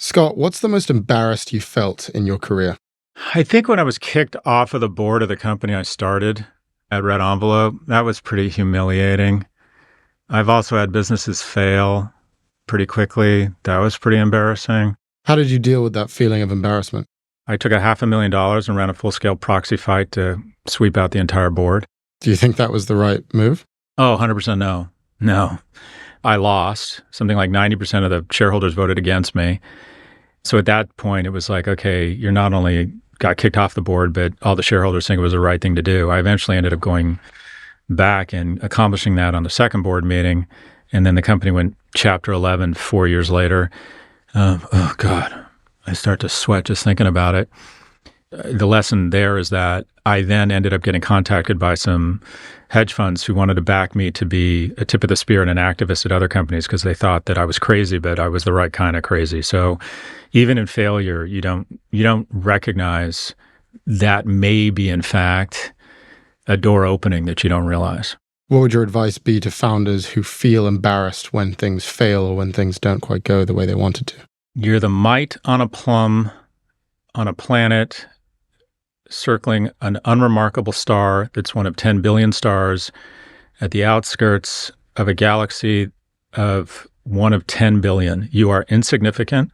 Scott, what's the most embarrassed you felt in your career? I think when I was kicked off of the board of the company I started at Red Envelope, that was pretty humiliating. I've also had businesses fail pretty quickly. That was pretty embarrassing. How did you deal with that feeling of embarrassment? I took $500,000 and ran a full-scale proxy fight to sweep out the entire board. Do you think that was the right move? Oh, 100% no. No. I lost. Something like 90% of the shareholders voted against me. So at that point, it was like, okay, you're not only got kicked off the board, but all the shareholders think it was the right thing to do. I eventually ended up going back and accomplishing that on the second board meeting. And then the company went Chapter 11 4 years later. Oh, God, I start to sweat just thinking about it. The lesson there is that I then ended up getting contacted by some hedge funds who wanted to back me to be a tip of the spear and an activist at other companies because they thought that I was crazy, but I was the right kind of crazy. So even in failure, you don't recognize that may be, in fact, a door opening that you don't realize. What would your advice be to founders who feel embarrassed when things fail or when things don't quite go the way they wanted to? You're the mite on a plum on a planet circling an unremarkable star that's one of 10 billion stars at the outskirts of a galaxy of one of 10 billion. You are insignificant.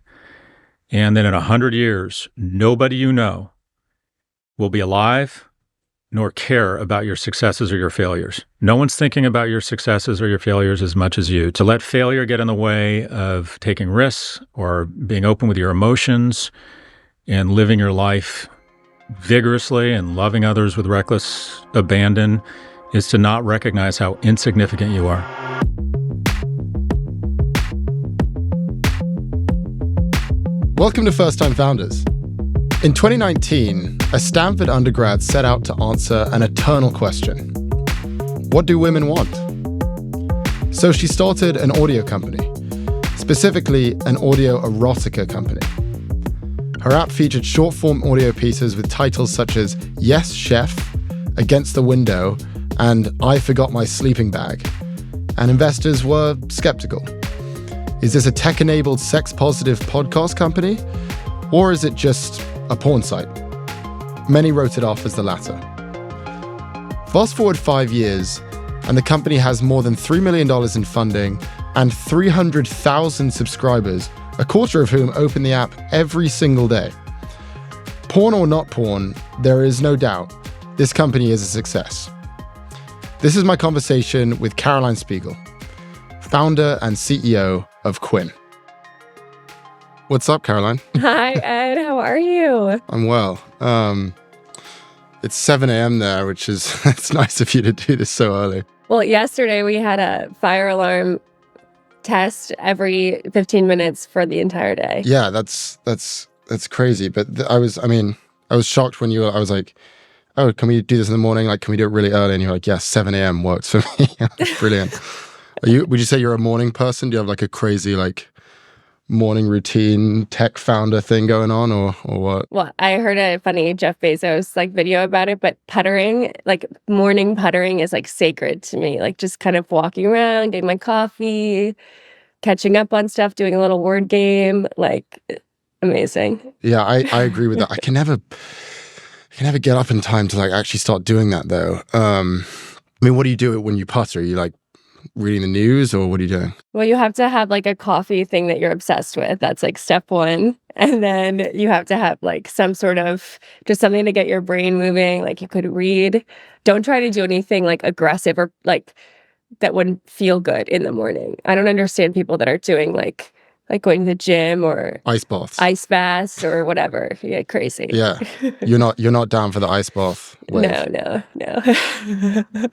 And then in 100 years, nobody you know will be alive nor care about your successes or your failures. No one's thinking about your successes or your failures as much as you. To let failure get in the way of taking risks or being open with your emotions and living your life vigorously and loving others with reckless abandon is to not recognize how insignificant you are. Welcome to First Time Founders. In 2019, a Stanford undergrad set out to answer an eternal question. What do women want? So she started an audio company, specifically an audio erotica company. Her app featured short-form audio pieces with titles such as Yes, Chef, Against the Window, and I Forgot My Sleeping Bag. And investors were skeptical. Is this a tech-enabled sex-positive podcast company? Or is it just a porn site? Many wrote it off as the latter. Fast forward 5 years, and the company has more than $3 million in funding and 300,000 subscribers, a quarter of whom open the app every single day. Porn or not porn, there is no doubt this company is a success. This is my conversation with Caroline Spiegel, founder and CEO of Quinn. What's up, Caroline? Hi, Ed. How are you? I'm well. It's 7 a.m. there, which is, it's nice of you to do this so early. Well, yesterday we had a fire alarm test every 15 minutes for the entire day. Yeah, that's crazy. But I was shocked when I was like, oh, can we do this in the morning? Like, can we do it really early? And you're like, yes, 7 a.m. works for me. Brilliant. Would you say you're a morning person? Do you have like a crazy like morning routine tech founder thing going on or what? Well, I heard a funny Jeff Bezos like video about it, but puttering, like morning puttering is like sacred to me. Like just kind of walking around, getting my coffee, catching up on stuff, doing a little word game, like amazing. Yeah, I agree with that. I can never get up in time to like actually start doing that though. I mean, what do you do when you putter? Are you like reading the news or what are you doing? Well, you have to have like a coffee thing that you're obsessed with. That's like step one. And then you have to have like some sort of just something to get your brain moving. Like you could read. Don't try to do anything like aggressive or like that wouldn't feel good in the morning. I don't understand people that are doing like going to the gym or ice baths or whatever. You get crazy. Yeah. You're not down for the ice bath wave. No.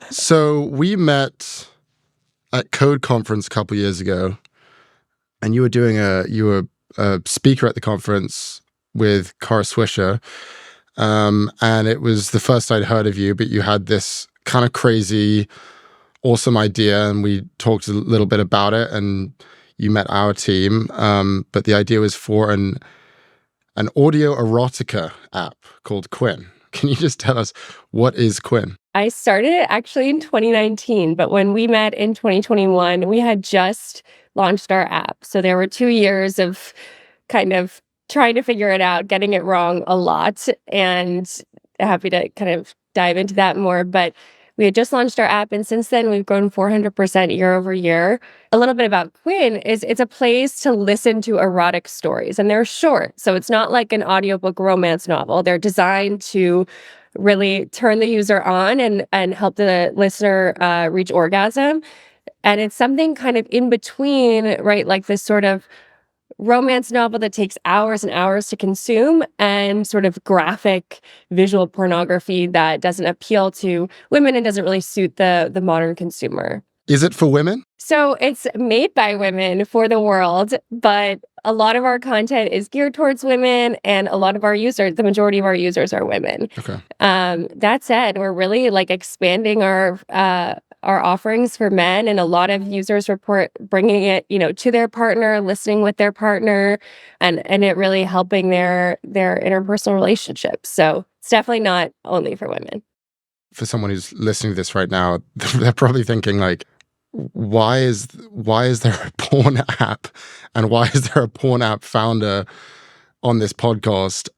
So we met at Code Conference a couple years ago, and you were a speaker at the conference with Cara Swisher, and it was the first I'd heard of you, but you had this kind of crazy, awesome idea, and we talked a little bit about it, and you met our team, but the idea was for an audio erotica app called Quinn. Can you just tell us, what is Quinn? I started it actually in 2019, but when we met in 2021, we had just launched our app. So there were 2 years of kind of trying to figure it out, getting it wrong a lot, and happy to kind of dive into that more. But we had just launched our app, and since then we've grown 400% year over year. A little bit about Quinn is it's a place to listen to erotic stories, and they're short. So it's not like an audiobook romance novel. They're designed to really turn the user on and help the listener reach orgasm. And it's something kind of in between, right? Like this sort of romance novel that takes hours and hours to consume, and sort of graphic visual pornography that doesn't appeal to women and doesn't really suit the modern consumer. Is it for women? So it's made by women for the world, but a lot of our content is geared towards women, and a lot of our users, the majority of our users are women. Okay. That said, we're really like expanding our offerings for men, and a lot of users report bringing it, to their partner, listening with their partner, and it really helping their interpersonal relationships. So it's definitely not only for women. For someone who's listening to this right now, they're probably thinking like, why is there a porn app, and why is there a porn app founder on this podcast?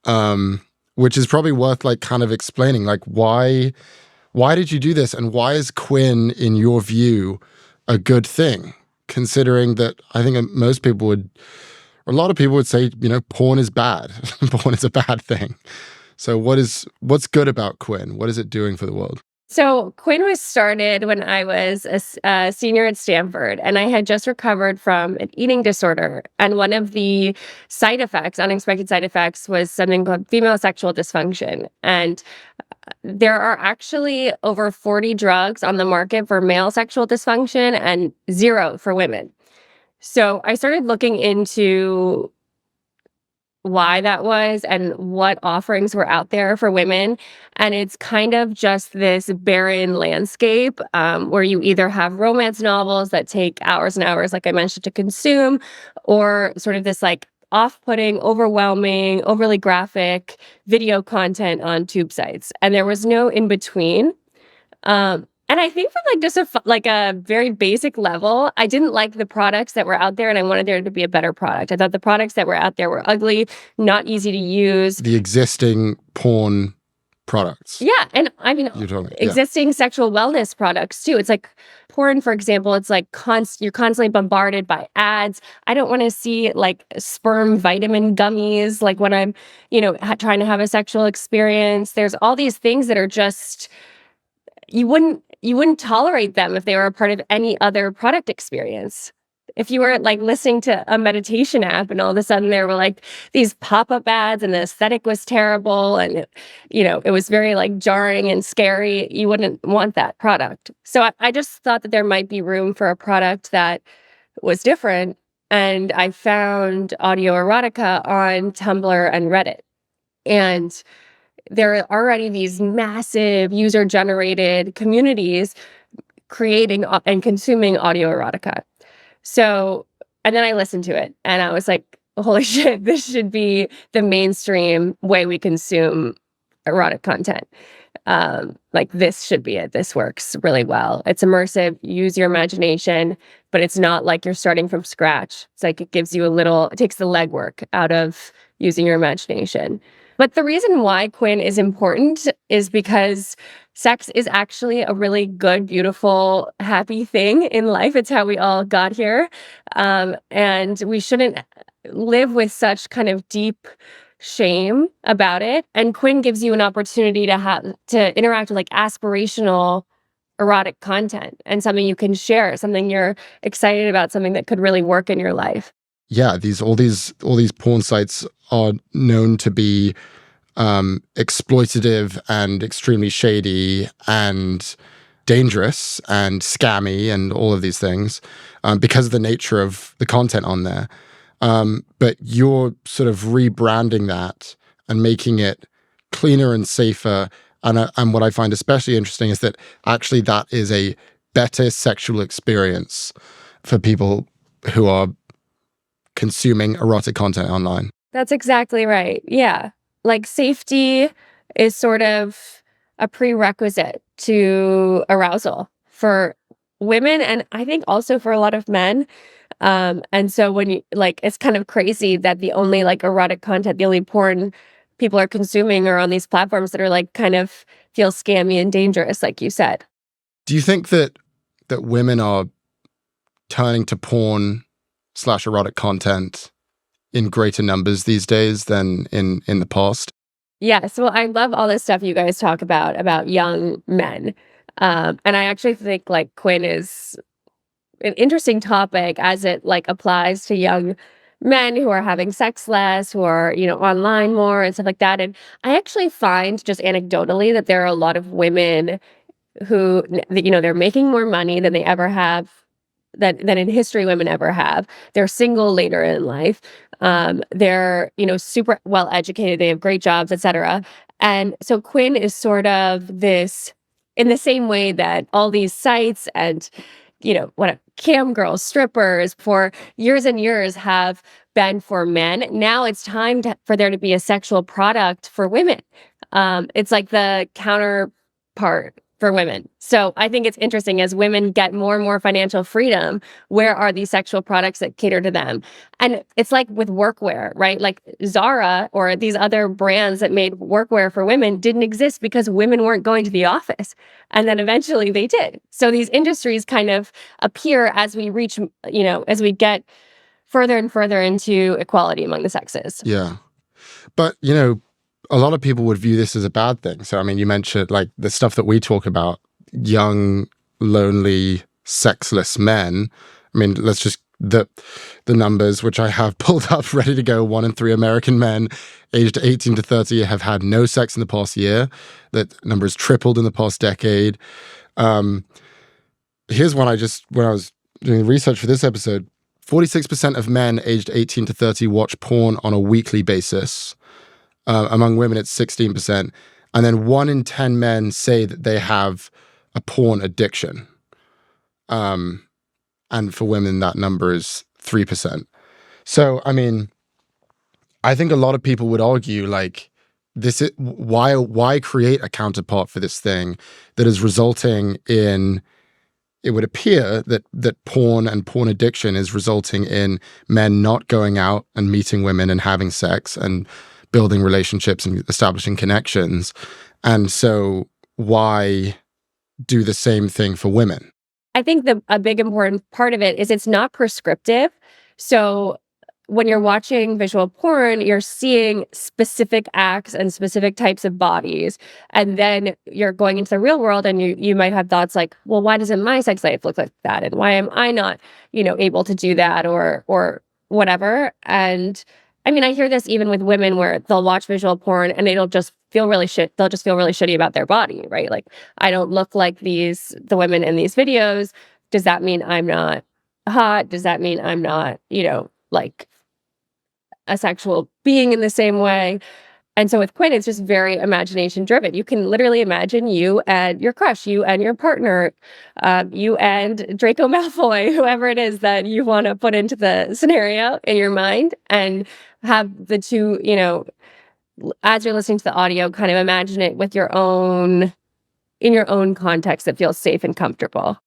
Which is probably worth like kind of explaining, like why did you do this, and why is Quinn, in your view, a good thing? Considering that I think a lot of people would say, porn is bad. Porn is a bad thing. So what's good about Quinn? What is it doing for the world? So Quinn was started when I was a senior at Stanford, and I had just recovered from an eating disorder. And one of the unexpected side effects, was something called female sexual dysfunction. And there are actually over 40 drugs on the market for male sexual dysfunction and 0 for women. So I started looking into why that was and what offerings were out there for women. And it's kind of just this barren landscape where you either have romance novels that take hours and hours, like I mentioned, to consume, or sort of this like off-putting, overwhelming, overly graphic video content on tube sites. And there was no in between. And I think from like just a very basic level, I didn't like the products that were out there, and I wanted there to be a better product. I thought the products that were out there were ugly, not easy to use. The existing porn products. Yeah. And I mean, existing sexual wellness products too. It's like porn, for example, it's like you're constantly bombarded by ads. I don't want to see like sperm vitamin gummies, like when I'm, trying to have a sexual experience. There's all these things that are just, you wouldn't tolerate them if they were a part of any other product experience. If you were like listening to a meditation app and all of a sudden there were like these pop-up ads and the aesthetic was terrible and it was very like jarring and scary, you wouldn't want that product. So I just thought that there might be room for a product that was different. And I found audio erotica on Tumblr and Reddit. And there are already these massive user-generated communities creating and consuming audio erotica. So, and then I listened to it and I was like, holy shit, this should be the mainstream way we consume erotic content. Like this should be it. This works really well. It's immersive, use your imagination, but it's not like you're starting from scratch. It's like it takes the legwork out of using your imagination. But the reason why Quinn is important is because sex is actually a really good, beautiful, happy thing in life. It's how we all got here. And we shouldn't live with such kind of deep shame about it. And Quinn gives you an opportunity to interact with like aspirational erotic content and something you can share, something you're excited about, something that could really work in your life. Yeah, all these porn sites are known to be exploitative and extremely shady and dangerous and scammy and all of these things because of the nature of the content on there. But you're sort of rebranding that and making it cleaner and safer. And what I find especially interesting is that actually that is a better sexual experience for people who are consuming erotic content online. That's exactly right. Yeah. Like safety is sort of a prerequisite to arousal for women, and I think also for a lot of men. And so when you like, it's kind of crazy that the only like erotic content, the only porn people are consuming are on these platforms that are like kind of feel scammy and dangerous, like you said. Do you think that women are turning to porn/erotic content in greater numbers these days than in the past? Yes. Well, I love all this stuff you guys talk about young men. And I actually think like Quinn is an interesting topic as it like applies to young men who are having sex less, who are, online more and stuff like that. And I actually find just anecdotally that there are a lot of women who, they're making more money than they ever have, than in history women ever have. They're single later in life. They're, super well educated. They have great jobs, etc. And so Quinn is sort of this, in the same way that all these sites and, what cam girls, strippers for years and years have been for men. Now it's time for there to be a sexual product for women. It's like the counterpart for women. So I think it's interesting as women get more and more financial freedom, where are these sexual products that cater to them? And it's like with workwear, right? Like Zara or these other brands that made workwear for women didn't exist because women weren't going to the office. And then eventually they did. So these industries kind of appear as we reach, as we get further and further into equality among the sexes. Yeah. But, a lot of people would view this as a bad thing. So, I mean, you mentioned like the stuff that we talk about, young, lonely, sexless men. I mean, let's just, the numbers, which I have pulled up, ready to go. 1 in 3 American men aged 18 to 30 have had no sex in the past year. That number has tripled in the past decade. Here's one when I was doing research for this episode, 46% of men aged 18 to 30 watch porn on a weekly basis. Among women, it's 16%. And then 1 in 10 men say that they have a porn addiction. And for women, that number is 3%. So, I mean, I think a lot of people would argue, like, this is why create a counterpart for this thing that is resulting in, it would appear that porn and porn addiction is resulting in men not going out and meeting women and having sex and building relationships and establishing connections. And so why do the same thing for women? I think a big important part of it is it's not prescriptive. So when you're watching visual porn, you're seeing specific acts and specific types of bodies. And then you're going into the real world and you might have thoughts like, well, why doesn't my sex life look like that? And why am I not, able to do that or whatever? And I mean, I hear this even with women where they'll watch visual porn and they'll just feel really shitty about their body, right? Like, I don't look like the women in these videos. Does that mean I'm not hot? Does that mean I'm not, like a sexual being in the same way? And so with Quinn, it's just very imagination driven. You can literally imagine you and your crush, you and your partner, you and Draco Malfoy, whoever it is that you want to put into the scenario in your mind, and have the two, as you're listening to the audio, kind of imagine it in your own context that feels safe and comfortable.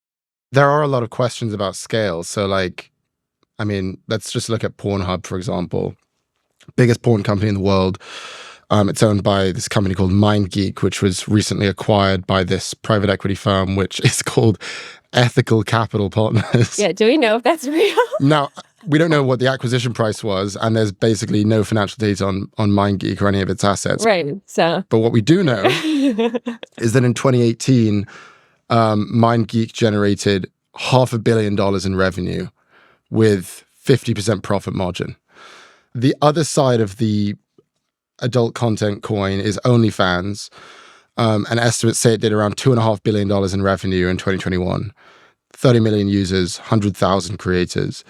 There are a lot of questions about scale. So like, I mean, let's just look at Pornhub, for example. Biggest porn company in the world. It's owned by this company called MindGeek, which was recently acquired by this private equity firm, which is called Ethical Capital Partners. Yeah, do we know if that's real? Now, we don't know what the acquisition price was, and there's basically no financial data on MindGeek or any of its assets. Right, so. But what we do know is that in 2018, MindGeek generated $500 million in revenue with 50% profit margin. The other side of the adult content coin is OnlyFans. And estimates say it did around $2.5 billion in revenue in 2021. 30 million users, 100,000 creators.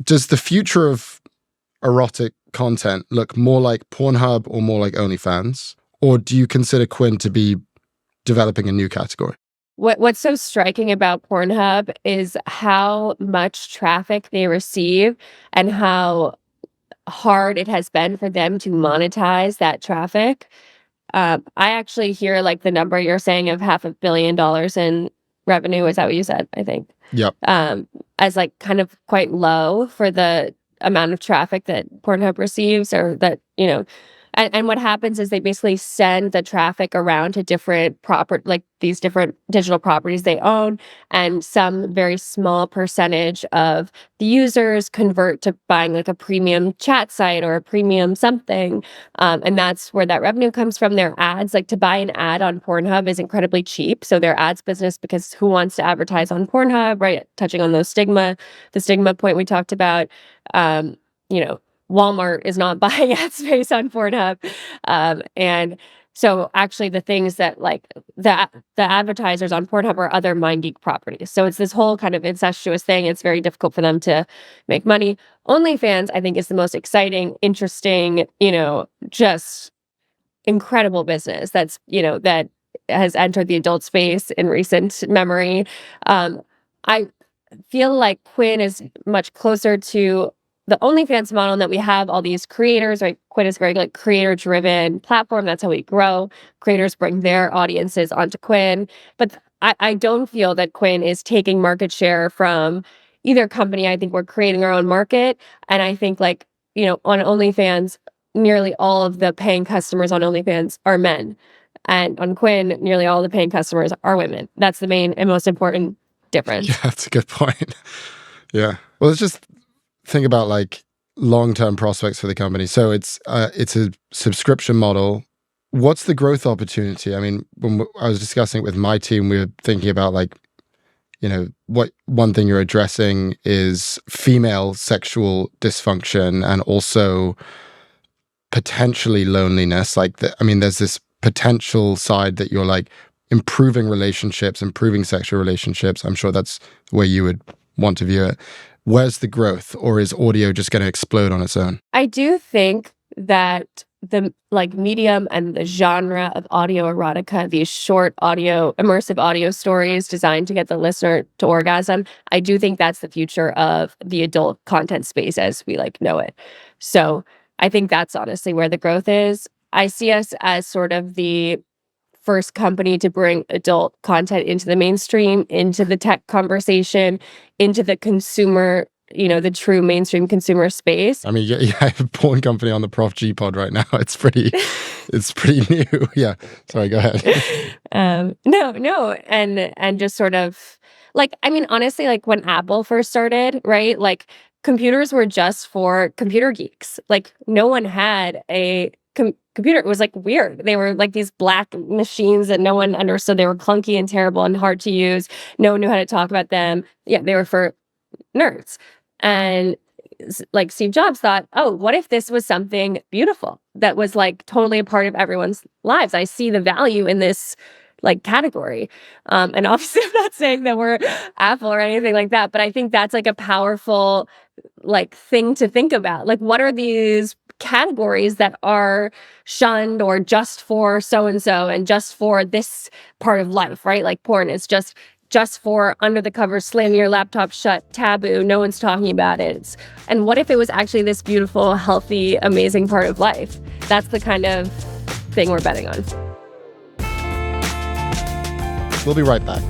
Does the future of erotic content look more like Pornhub or more like OnlyFans? Or do you consider Quinn to be developing a new category? What's so striking about Pornhub is how much traffic they receive and how hard it has been for them to monetize that traffic. I actually hear like the number you're saying of $500 million in revenue. Is that what you said? I think. Yep. As like kind of quite low for the amount of traffic that Pornhub receives, or that, and what happens is they basically send the traffic around to different like these different digital properties they own, and some very small percentage of the users convert to buying like a premium chat site or a premium something. And that's where that revenue comes from. Their ads, like to buy an ad on Pornhub is incredibly cheap. So their ads business, because who wants to advertise on Pornhub, right? Touching on the stigma point we talked about, Walmart is not buying ad space on Pornhub. And so actually the things that like the advertisers on Pornhub are other MindGeek properties. So it's this whole kind of incestuous thing. It's very difficult for them to make money. OnlyFans, I think, is the most exciting, interesting, just incredible business that's, that has entered the adult space in recent memory. I feel like Quinn is much closer to the OnlyFans model, and that we have all these creators, right? Quinn is very like creator-driven platform. That's how we grow. Creators bring their audiences onto Quinn. But I don't feel that Quinn is taking market share from either company. I think we're creating our own market. And I think like, on OnlyFans, nearly all of the paying customers on OnlyFans are men. And on Quinn, nearly all the paying customers are women. That's the main and most important difference. Yeah, that's a good point. Yeah. Well, let's just think about like long-term prospects for the company. So it's a subscription model. What's the growth opportunity? I mean, when I was discussing it with my team, we were thinking about like, what one thing you're addressing is female sexual dysfunction and also potentially loneliness. Like, there's this potential side that you're like improving relationships, improving sexual relationships. I'm sure that's the way you would want to view it. Where's the growth, or is audio just going to explode on its own? I do think that the like medium and the genre of audio erotica, these short audio, immersive audio stories designed to get the listener to orgasm, I do think that's the future of the adult content space as we like know it. So I think that's honestly where the growth is. I see us as sort of the first company to bring adult content into the mainstream, into the tech conversation, into the consumer, the true mainstream consumer space. I mean, I have a porn company on the Prof G pod right now. It's pretty new. Yeah. Sorry, go ahead. No. And just sort of like, I mean, honestly, like when Apple first started, right? Like computers were just for computer geeks. Like no one had a computer. It was like weird. They were like these black machines that no one understood. They were clunky and terrible and hard to use. No one knew how to talk about them. Yeah, they were for nerds. And like Steve Jobs thought, oh, what if this was something beautiful that was like totally a part of everyone's lives? I see the value in this like category. And obviously I'm not saying that we're Apple or anything like that, but I think that's like a powerful like thing to think about. Like, what are these categories that are shunned or just for so-and-so and just for this part of life, right? Like porn is just for under the covers, slamming your laptop shut, taboo, no one's talking about it. And what if it was actually this beautiful, healthy, amazing part of life? That's the kind of thing we're betting on. We'll be right back.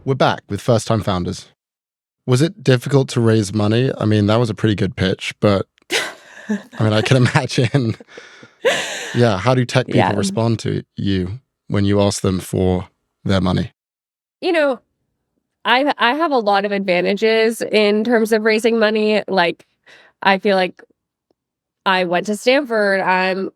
We're back with First Time Founders. Was it difficult to raise money? I mean, that was a pretty good pitch, but I can imagine. Yeah, how do tech people respond to you when you ask them for their money? I have a lot of advantages in terms of raising money. Like, I feel like I went to Stanford. I'm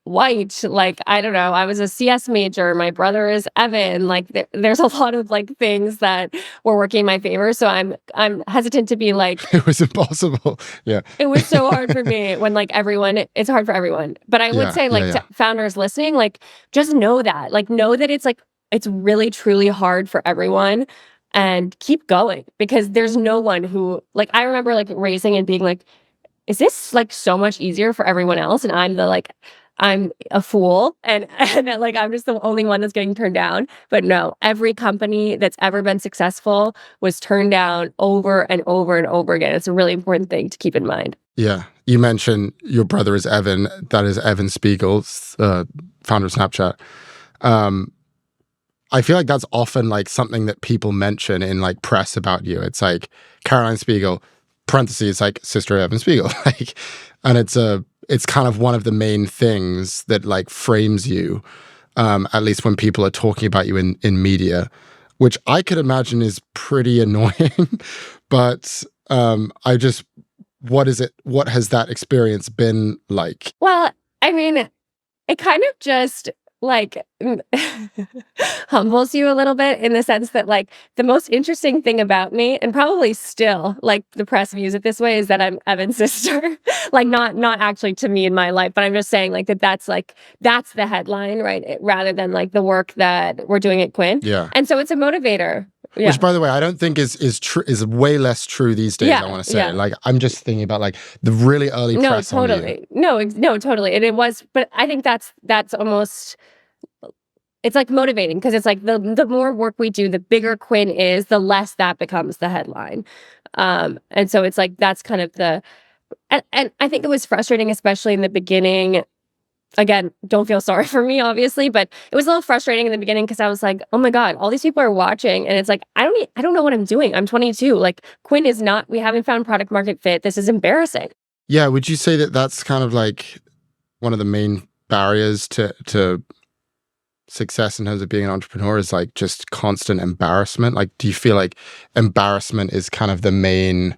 white. Like, I don't know. I was a CS major. My brother is Evan. Like, there's a lot of like things that were working in my favor. So I'm hesitant to be like, it was impossible. Yeah, it was so hard for me when like it's hard for everyone. But I would say like to founders listening, like just know that it's really truly hard for everyone. And keep going, because there's no one who, like, I remember like raising and being like, is this like so much easier for everyone else? And I'm the like I'm a fool and like I'm just the only one that's getting turned down. But no, every company that's ever been successful was turned down over and over and over again. It's a really important thing to keep in mind. Yeah. You mentioned your brother is Evan. That is Evan Spiegel, founder of Snapchat. I feel like that's often like something that people mention in like press about you. It's like Caroline Spiegel, parentheses, like sister Evan Spiegel. Like, and it's kind of one of the main things that like frames you, at least when people are talking about you in media, which I could imagine is pretty annoying. But what has that experience been like? Well, I mean, it kind of just like humbles you a little bit in the sense that like the most interesting thing about me, and probably still like the press views it this way, is that I'm Evan's sister. Like not actually to me in my life, but I'm just saying like that's the headline, right? Rather than like the work that we're doing at Quinn. Yeah. And so it's a motivator. Yeah. Which, by the way, I don't think is way less true these days. Yeah, I want to say, yeah. like, I'm just thinking about like the really early press on you. No, totally. And it was, but I think that's almost, it's like motivating because it's like the more work we do, the bigger Quinn is, the less that becomes the headline. And so it's like that's kind of and I think it was frustrating, especially in the beginning. Again, don't feel sorry for me, obviously, but it was a little frustrating in the beginning because I was like, oh my God, all these people are watching. And it's like, I don't know what I'm doing. I'm 22. Like Quinn is not, we haven't found product market fit. This is embarrassing. Yeah. Would you say that that's kind of like one of the main barriers to success in terms of being an entrepreneur is like just constant embarrassment? Like, do you feel like embarrassment is kind of the main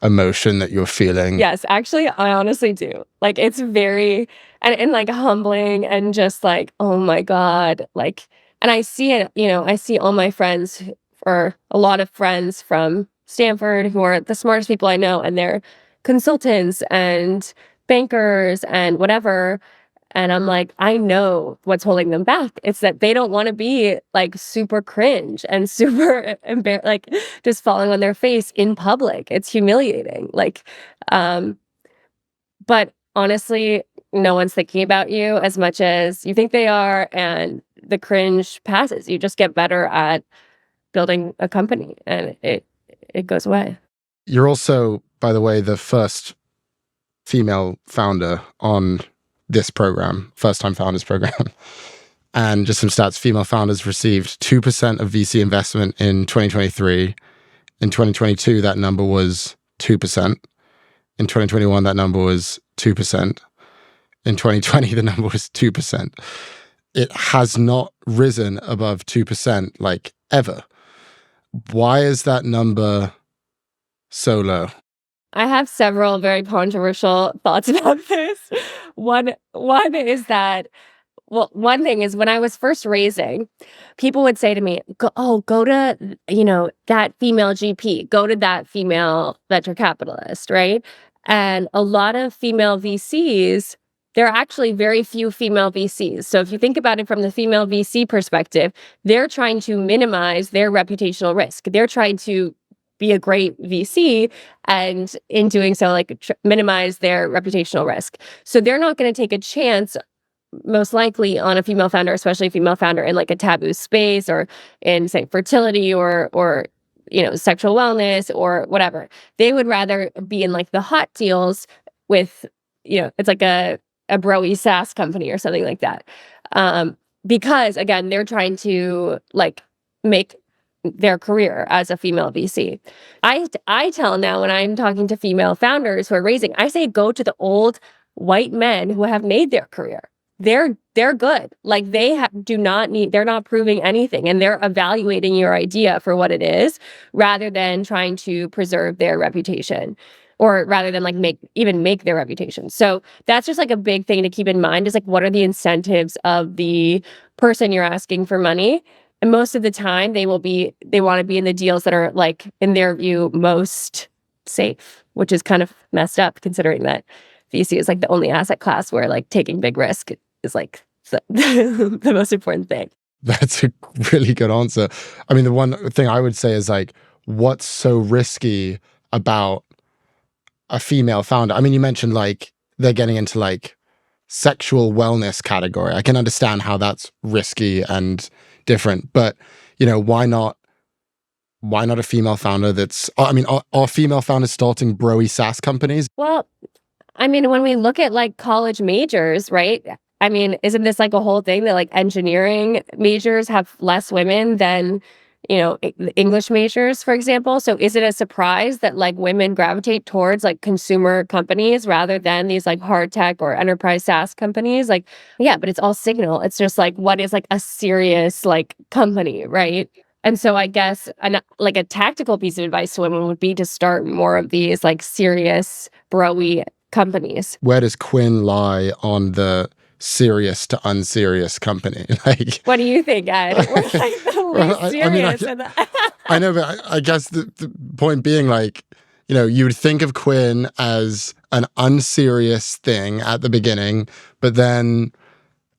emotion that you're feeling? Yes, actually, I honestly do. Like, it's very, and like humbling and just like, oh my God. Like, and I see it, I see all my friends, or a lot of friends from Stanford who are the smartest people I know, and they're consultants and bankers and whatever. And I'm like, I know what's holding them back. It's that they don't want to be like super cringe and super like just falling on their face in public. It's humiliating. Like, but honestly, no one's thinking about you as much as you think they are. And the cringe passes. You just get better at building a company and it goes away. You're also, by the way, the first female founder on this program, First Time Founders program. And just some stats, female founders received 2% of VC investment in 2023. In 2022, that number was 2%. In 2021, that number was 2%. In 2020, the number was 2%. It has not risen above 2%, like ever. Why is that number so low? I have several very controversial thoughts about this. One is that, well, one thing is when I was first raising, people would say to me, go to, that female GP, go to that female venture capitalist, right? And a lot of female VCs, there are actually very few female VCs. So if you think about it from the female VC perspective, they're trying to minimize their reputational risk. They're trying to be a great VC, and in doing so, like minimize their reputational risk. So they're not going to take a chance, most likely, on a female founder, especially a female founder in like a taboo space or in, say, fertility or sexual wellness or whatever. They would rather be in like the hot deals with, it's like a bro-y SaaS company or something like that. Because again, they're trying to like make their career as a female VC. I tell now when I'm talking to female founders who are raising, I say go to the old white men who have made their career. They're good. Like they're not proving anything, and they're evaluating your idea for what it is rather than trying to preserve their reputation, or rather than like make their reputation. So that's just like a big thing to keep in mind, is like, what are the incentives of the person you're asking for money? And most of the time they want to be in the deals that are like, in their view, most safe, which is kind of messed up considering that VC is like the only asset class where like taking big risk is like the most important thing. That's a really good answer. I mean, the one thing I would say is like, what's so risky about a female founder? I mean, you mentioned like they're getting into like sexual wellness category. I can understand how that's risky and different, but why not a female founder that's, I mean, are female founders starting broy SaaS companies? Well, I mean, when we look at like college majors, right? I mean, isn't this like a whole thing that like engineering majors have less women than, English majors, for example? So is it a surprise that like women gravitate towards like consumer companies rather than these like hard tech or enterprise SaaS companies? Like, yeah, but it's all signal. It's just like, what is like a serious like company, right? And so I guess like a tactical piece of advice to women would be to start more of these like serious broy companies. Where does Quinn lie on the serious to unserious company? Like, what do you think, Ed? We're like the least serious. I know, but I guess the point being, like, you would think of Quinn as an unserious thing at the beginning, but then,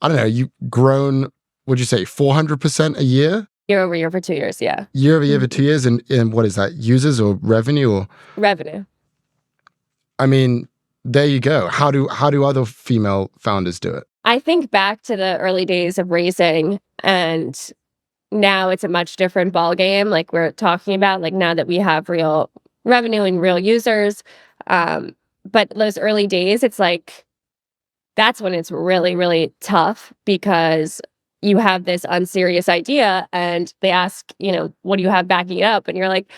I don't know, you've grown, would you say 400% a year? Year over year for 2 years, yeah. Year over year for 2 years, and what is that, users or revenue? Or revenue. I mean, there you go. How do other female founders do it? I think back to the early days of raising, and now it's a much different ballgame. Like we're talking about, like now that we have real revenue and real users. But those early days, it's like, that's when it's really, really tough because you have this unserious idea and they ask, what do you have backing it up? And you're like,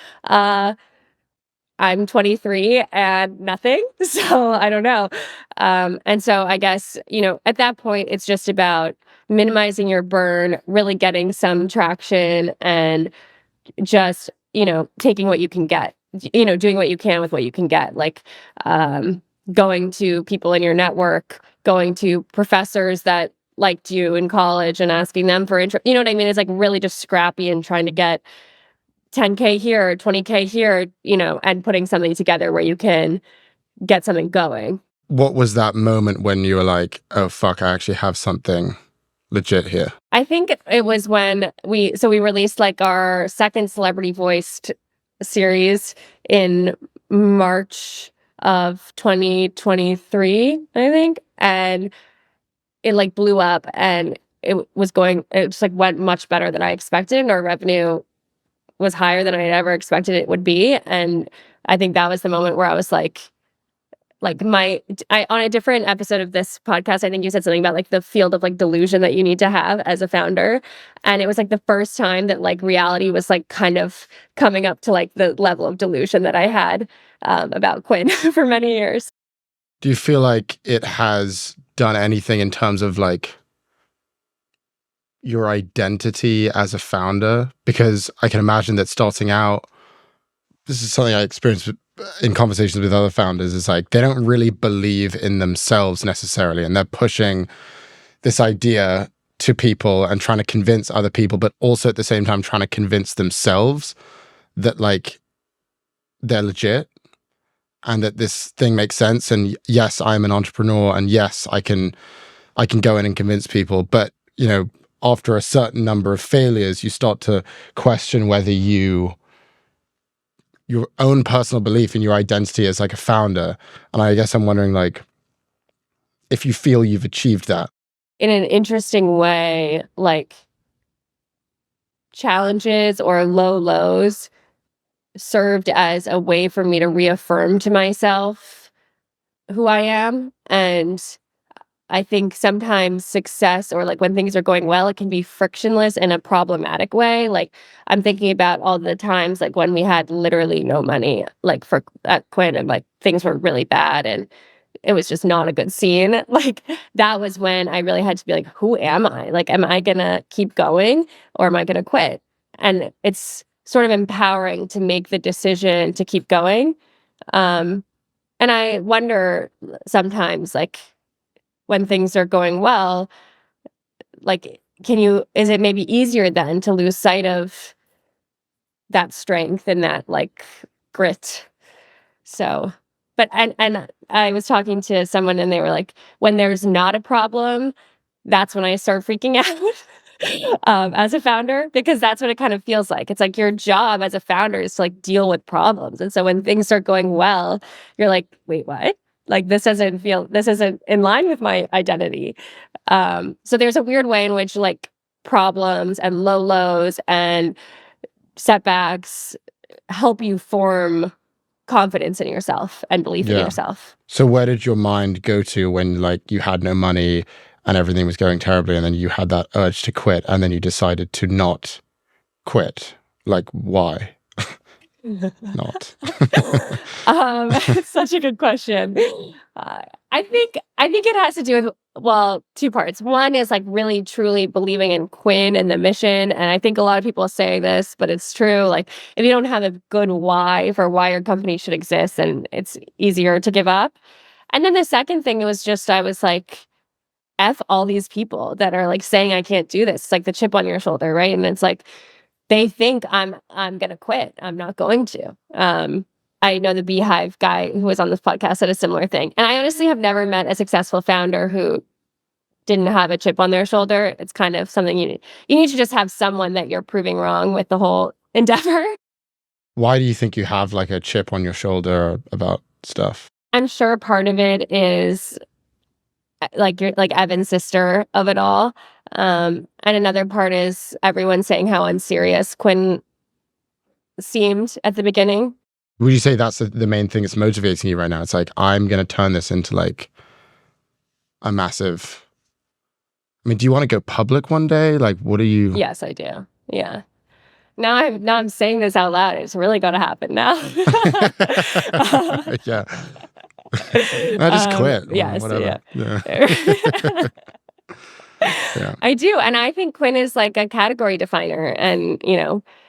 I'm 23 and nothing. So I don't know. And so I guess, at that point, it's just about minimizing your burn, really getting some traction and just, taking what you can get, doing what you can with what you can get. Like going to people in your network, going to professors that liked you in college and asking them for intro. You know what I mean? It's like really just scrappy and trying to get 10K here, 20K here, and putting something together where you can get something going. What was that moment when you were like, oh, fuck, I actually have something legit here? I think it was when we released like our second celebrity voiced series in March of 2023, I think. And it like blew up and it just like went much better than I expected. And our revenue was higher than I had ever expected it would be. And I think that was the moment where I was like on a different episode of this podcast, I think you said something about like the field of like delusion that you need to have as a founder. And it was like the first time that like reality was like kind of coming up to like the level of delusion that I had about Quinn for many years. Do you feel like it has done anything in terms of like your identity as a founder? Because I can imagine that starting out, this is something I experienced in conversations with other founders, is like they don't really believe in themselves necessarily, and they're pushing this idea to people and trying to convince other people, but also at the same time trying to convince themselves that like they're legit and that this thing makes sense. And yes, I'm an entrepreneur, and yes, I can go in and convince people. But after a certain number of failures, you start to question whether your own personal belief in your identity as like a founder. And I guess I'm wondering, like, if you feel you've achieved that. In an interesting way, like challenges or low lows served as a way for me to reaffirm to myself who I am. And I think sometimes success, or like when things are going well, it can be frictionless in a problematic way. Like I'm thinking about all the times like when we had literally no money, like at Quinn, and like things were really bad and it was just not a good scene. Like that was when I really had to be like, who am I? Like, am I gonna keep going or am I gonna quit? And it's sort of empowering to make the decision to keep going. And I wonder sometimes, like, when things are going well, like, is it maybe easier then to lose sight of that strength and that like grit? So, but, and I was talking to someone and they were like, when there's not a problem, that's when I start freaking out as a founder, because that's what it kind of feels like. It's like your job as a founder is to like deal with problems. And so when things start going well, you're like, wait, what? Like, this isn't in line with my identity. So there's a weird way in which like problems and low lows and setbacks help you form confidence in yourself and belief in Yeah. yourself. So where did your mind go to when like you had no money and everything was going terribly, and then you had that urge to quit, and then you decided to not quit? Like, why not? It's such a good question. I think it has to do with, well, two parts. One is like really truly believing in Quinn and the mission, and I think a lot of people say this, but it's true. Like, if you don't have a good why for why your company should exist, then it's easier to give up. And then the second thing was just, I was like, F all these people that are like saying I can't do this. It's like the chip on your shoulder, right? And it's like, they think I'm gonna quit. I'm not going to. I know the Beehive guy who was on this podcast said a similar thing. And I honestly have never met a successful founder who didn't have a chip on their shoulder. It's kind of something you need to just have someone that you're proving wrong with the whole endeavor. Why do you think you have like a chip on your shoulder about stuff? I'm sure part of it is like you're like Evan's sister of it all. And another part is everyone saying how unserious Quinn seemed at the beginning. Would you say that's the main thing that's motivating you right now? It's like, I'm going to turn this into like a massive... I mean, do you want to go public one day? Like, what are you... Yes, I do. Yeah. Now I'm saying this out loud. It's really going to happen now. Yeah. I just quit. Yes, whatever. Yeah. Yeah. I do. And I think Quinn is like a category definer. And,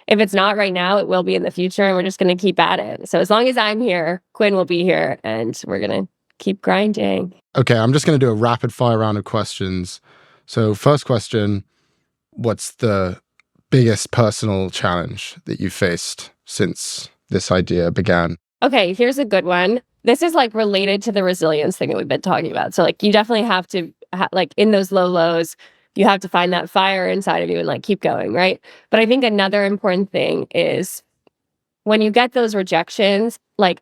if it's not right now, it will be in the future. And we're just going to keep at it. So as long as I'm here, Quinn will be here. And we're going to keep grinding. Okay, I'm just going to do a rapid fire round of questions. So first question, what's the biggest personal challenge that you've faced since this idea began? Okay, here's a good one. This is like related to the resilience thing that we've been talking about. So like you definitely have to like in those low lows, you have to find that fire inside of you and like keep going, right? But I think another important thing is when you get those rejections, like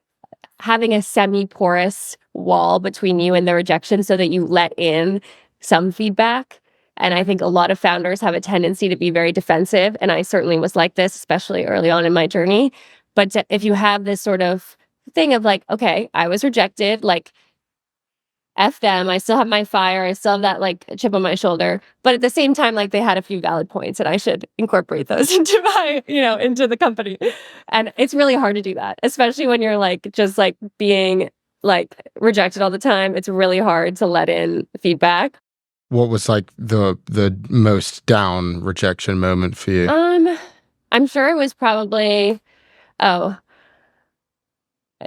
having a semi-porous wall between you and the rejection so that you let in some feedback. And I think a lot of founders have a tendency to be very defensive. And I certainly was like this, especially early on in my journey. But if you have this sort of thing of like, okay, I was rejected, like, F them, I still have my fire, I still have that like chip on my shoulder. But at the same time, like they had a few valid points and I should incorporate those into my, into the company. And it's really hard to do that, especially when you're like, just like being like rejected all the time. It's really hard to let in feedback. What was like the most down rejection moment for you? I'm sure it was probably,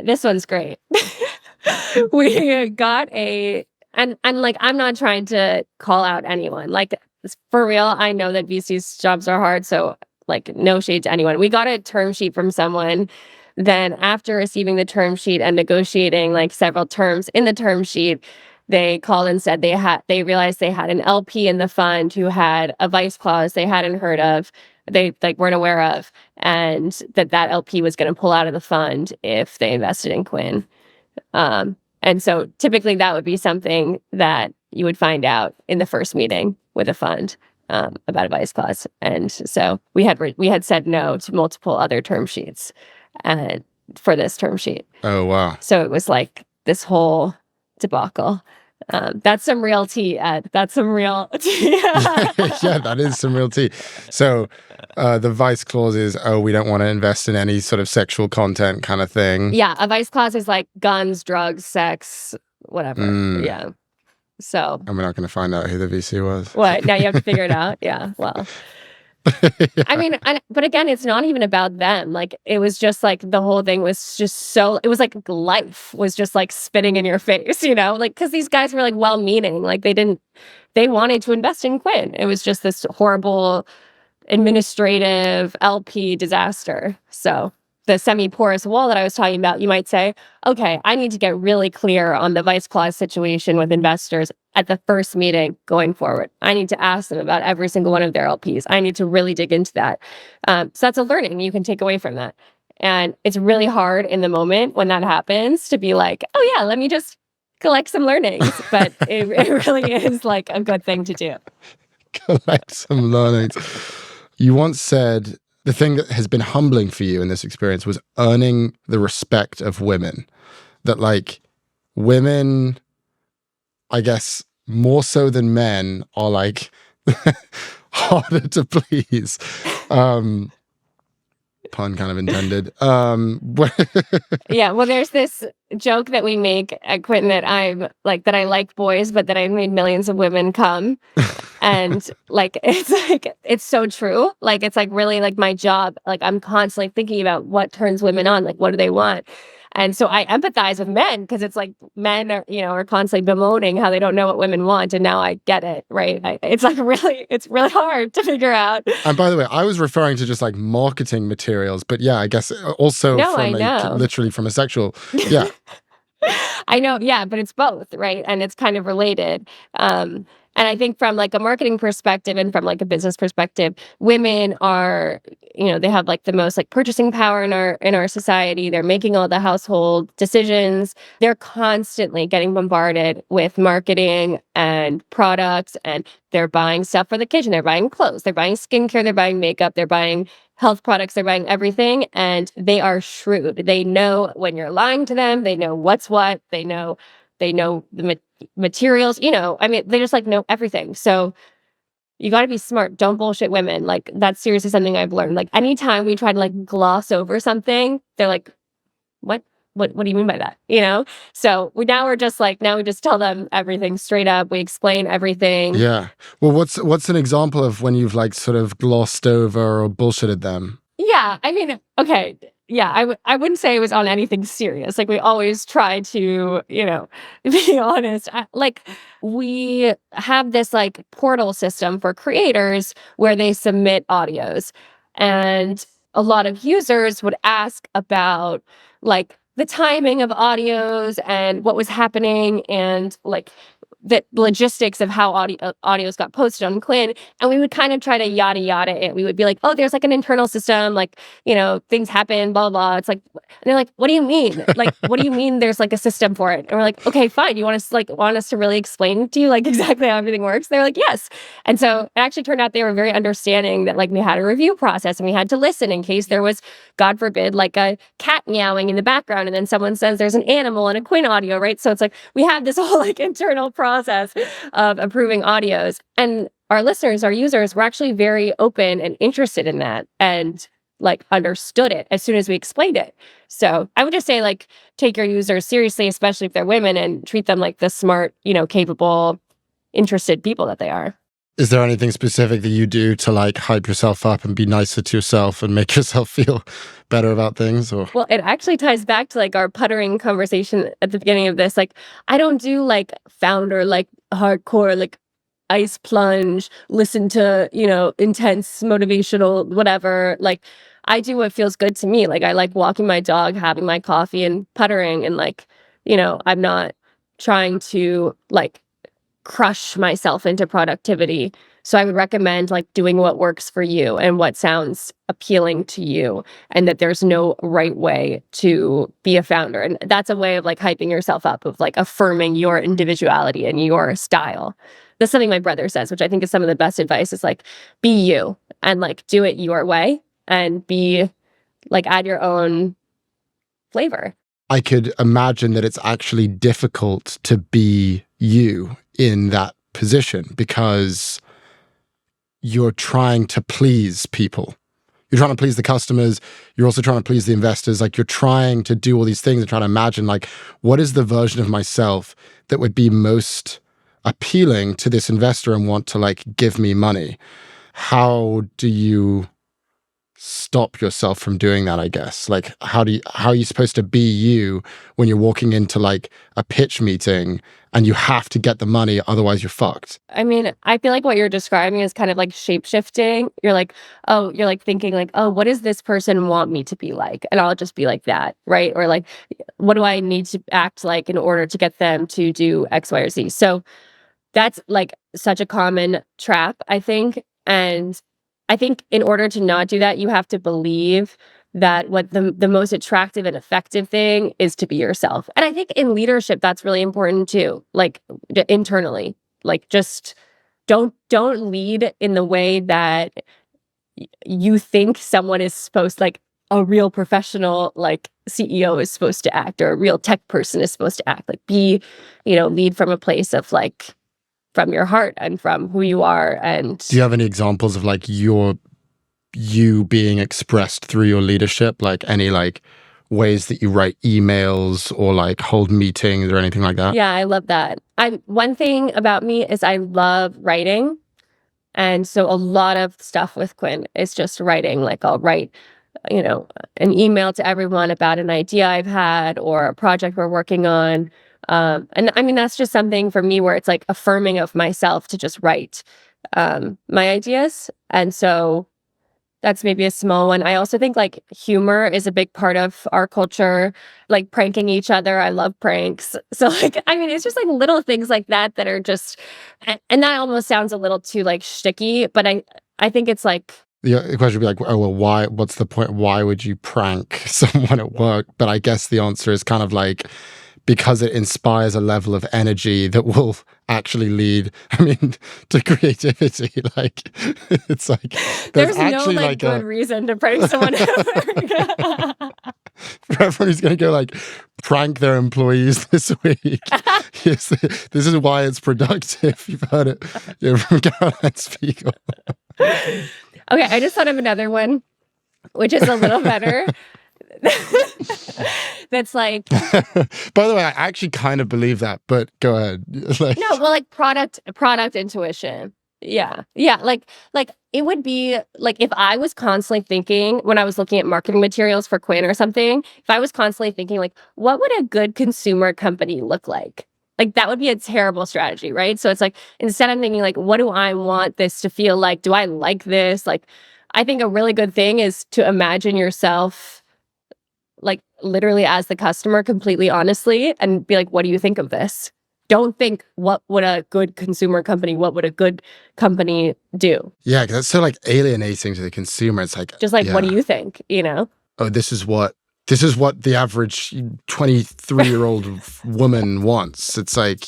this one's great. We got and like, I'm not trying to call out anyone. Like, for real, I know that VC's jobs are hard. So like, no shade to anyone. We got a term sheet from someone. Then after receiving the term sheet and negotiating like several terms in the term sheet, they called and said they realized they had an LP in the fund who had a vice clause they hadn't heard of, they like weren't aware of, and that LP was going to pull out of the fund if they invested in Quinn. And so typically that would be something that you would find out in the first meeting with a fund about a vice clause. And so we had said no to multiple other term sheets for this term sheet. Oh, wow. So it was like this whole debacle. That's some real tea, Ed. That's some real tea. Yeah, that is some real tea. So the vice clause is, we don't want to invest in any sort of sexual content kind of thing. Yeah, a vice clause is like guns, drugs, sex, whatever. Yeah. So. And we're not going to find out who the VC was. What? Now you have to figure it out? Yeah, well. Yeah. I mean, but again, it's not even about them. Like, it was just like the whole thing was just so, it was like life was just like spitting in your face, like, because these guys were like well-meaning. Like, they wanted to invest in Quinn. It was just this horrible administrative LP disaster. So the semi-porous wall that I was talking about, you might say, okay, I need to get really clear on the vice clause situation with investors at the first meeting going forward. I need to ask them about every single one of their LPs. I need to really dig into that. So that's a learning you can take away from that. And it's really hard in the moment when that happens to be like, oh yeah, let me just collect some learnings, but it really is like a good thing to do. Collect some learnings. You once said the thing that has been humbling for you in this experience was earning the respect of women. That like women, I guess, more so than men are like harder to please. Pun kind of intended. Yeah, well, there's this joke that we make at Quinn that I like boys, but that I've made millions of women come. And like it's so true. Like it's like really like my job. Like I'm constantly thinking about what turns women on, like what do they want? And so I empathize with men because it's like men are constantly bemoaning how they don't know what women want, and now I get it, right? It's really hard to figure out. And by the way, I was referring to just like marketing materials, but yeah, I guess also No, I know. literally from a sexual, yeah. I know, yeah, but it's both, right? And it's kind of related. And I think from like a marketing perspective and from like a business perspective, women are, they have like the most like purchasing power in our society. They're making all the household decisions. They're constantly getting bombarded with marketing and products, and they're buying stuff for the kitchen. They're buying clothes. They're buying skincare. They're buying makeup. They're buying health products. They're buying everything, and they are shrewd. They know when you're lying to them. They know what's what. They know the materials. I mean, they just like know everything. So you got to be smart. Don't bullshit women. Like that's seriously something I've learned. Like anytime we try to like gloss over something, they're like, "What? What do you mean by that?" So we just tell them everything straight up. We explain everything. Yeah. Well, what's an example of when you've like sort of glossed over or bullshitted them? Yeah, I mean, okay. Yeah, I wouldn't say it was on anything serious. Like we always try to, be honest. Like we have this like portal system for creators where they submit audios, and a lot of users would ask about like the timing of audios and what was happening and like the logistics of how audios got posted on Quinn. And we would kind of try to yada yada it. We would be like, oh, there's like an internal system, like, things happen, blah, blah, blah. It's like, and they're like, what do you mean? Like, what do you mean there's like a system for it? And we're like, okay, fine. You want us to really explain to you like exactly how everything works? They're like, yes. And so it actually turned out they were very understanding that like we had a review process and we had to listen in case there was, God forbid, like a cat meowing in the background. And then someone says there's an animal in a Quinn audio, right? So it's like, we have this whole like internal process of approving audios, and our listeners, our users were actually very open and interested in that and like understood it as soon as we explained it. So I would just say like take your users seriously, especially if they're women, and treat them like the smart, capable, interested people that they are. Is there anything specific that you do to like hype yourself up and be nicer to yourself and make yourself feel better about things? Or well, it actually ties back to like our puttering conversation at the beginning of this. Like I don't do like founder, like hardcore, like ice plunge, listen to, intense motivational, whatever. Like I do what feels good to me. Like I like walking my dog, having my coffee and puttering, and like, I'm not trying to like crush myself into productivity. So I would recommend like doing what works for you and what sounds appealing to you, and that there's no right way to be a founder. And that's a way of like hyping yourself up, of like affirming your individuality and your style. That's something my brother says, which I think is some of the best advice, is like be you and like do it your way and be like add your own flavor. I could imagine that it's actually difficult to be you in that position because you're trying to please people. You're trying to please the customers. You're also trying to please the investors. Like you're trying to do all these things and trying to imagine like, what is the version of myself that would be most appealing to this investor and want to like give me money? How do you stop yourself from doing that, I guess? Like how are you supposed to be you when you're walking into like a pitch meeting and you have to get the money, otherwise you're fucked? I mean, I feel like what you're describing is kind of like shape-shifting. You're like thinking like, oh, what does this person want me to be like? And I'll just be like that, right? Or like, what do I need to act like in order to get them to do X, Y, or Z? So that's like such a common trap, I think. And I think in order to not do that, you have to believe that what the most attractive and effective thing is to be yourself. And I think in leadership, that's really important too, like internally. Like just don't lead in the way that you think someone is supposed, like a real professional, like CEO is supposed to act, or a real tech person is supposed to act. Like be, lead from a place of like, from your heart and from who you are. And do you have any examples of like you being expressed through your leadership? Like any like ways that you write emails or like hold meetings or anything like that? Yeah, I love that. One thing about me is I love writing. And so a lot of stuff with Quinn is just writing. Like I'll write, an email to everyone about an idea I've had or a project we're working on. And I mean, that's just something for me where it's like affirming of myself to just write my ideas. And so that's maybe a small one. I also think like humor is a big part of our culture, like pranking each other. I love pranks. So like, I mean, it's just like little things like that are just, and that almost sounds a little too like shticky, but I think it's like. The question would be like, oh, well, why, what's the point? Why would you prank someone at work? But I guess the answer is kind of like, because it inspires a level of energy that will actually lead, to creativity. Like, it's like, there's actually no like good reason to prank someone at work. For everyone who's going to go like prank their employees this week, yes, this is why it's productive. You've heard it from Caroline Spiegel. Okay, I just thought of another one, which is a little better. That's like, by the way, I actually kind of believe that, but go ahead. like product intuition. Yeah. Like it would be like if I was constantly thinking when I was looking at marketing materials for Quinn or something, if I was constantly thinking like, what would a good consumer company look like? Like that would be a terrible strategy, right? So it's like, instead I'm thinking like, what do I want this to feel like? Do I like this? Like, I think a really good thing is to imagine yourself like literally as the customer completely honestly and be like, what do you think of this? Don't think what would a good consumer company, what would a good company do? Yeah, because that's so like alienating to the consumer. It's like, just like, what do you think? Oh, this is what the average 23-year-old woman wants. It's like,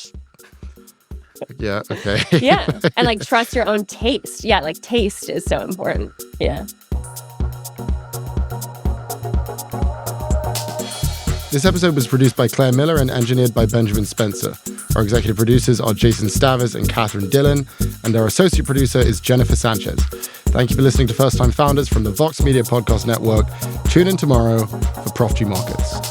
yeah, okay. Yeah. And like trust your own taste. Yeah, like taste is so important. Yeah. This episode was produced by Claire Miller and engineered by Benjamin Spencer. Our executive producers are Jason Stavers and Catherine Dillon, and our associate producer is Jennifer Sanchez. Thank you for listening to First Time Founders from the Vox Media Podcast Network. Tune in tomorrow for Prof G Markets.